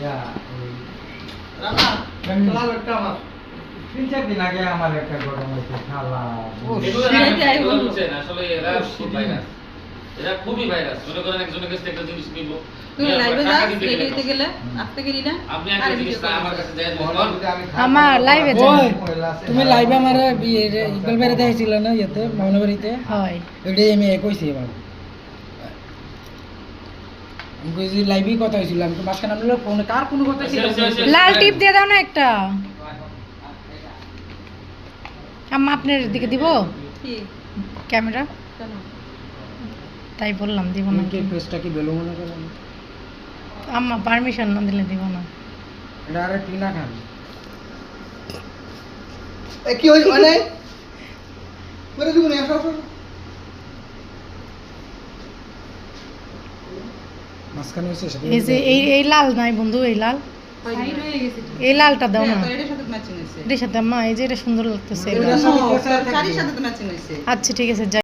রানা লাল একটা আমার 3-4 দিন আগে আমার একটা ঘটনা হয়েছে খালা এগুলো বুঝছেন আসলে এরা খুব ভাইরাস, এরা খুবই ভাইরাস। মনে করেন একজনের কাছে একটা জিনিস নিব, তুই লাইভে যা রেডি হতে গেলে আসতে গেলি না আপনি একটা জিনিস আমার কাছে যায় আমার লাইভে ওই তুমি লাইভে আমার ইকবাল বাড়ি দেখেছিল না ইয়েতে মামনাবাড়িতে হয় এটাই আমি কইছি এবার আমি কইছি লাইভেই কথা হয়েছিল আমি তো মাঝখানে আমি ফোনে কার কোনো কথা ছিল লাল টিপ দিয়ে দাও না একটা আম্মা আপনার দিকে দিব কি ক্যামেরা কেন তাই বললাম দিব না কি পেজটা কি বেলো মনে করেন আম্মা পারমিশন না দিলে দিব না এটা আরে টিনা খান এ কি হইছে মানে করে দিব না আসো মাঝখানে হয়েছে সেটা এই যে এই লাল নাই বন্ধু এই লাল সাইড হয়ে গেছে এই লালটা দাও না তো এটার সাথে ম্যাচিং হইছে এটার সাথে আম্মা এই যে এটা সুন্দর লাগতেছে এটার সাথে শাড়ির সাথে তো ম্যাচিং হইছে আচ্ছা ঠিক আছে যাই।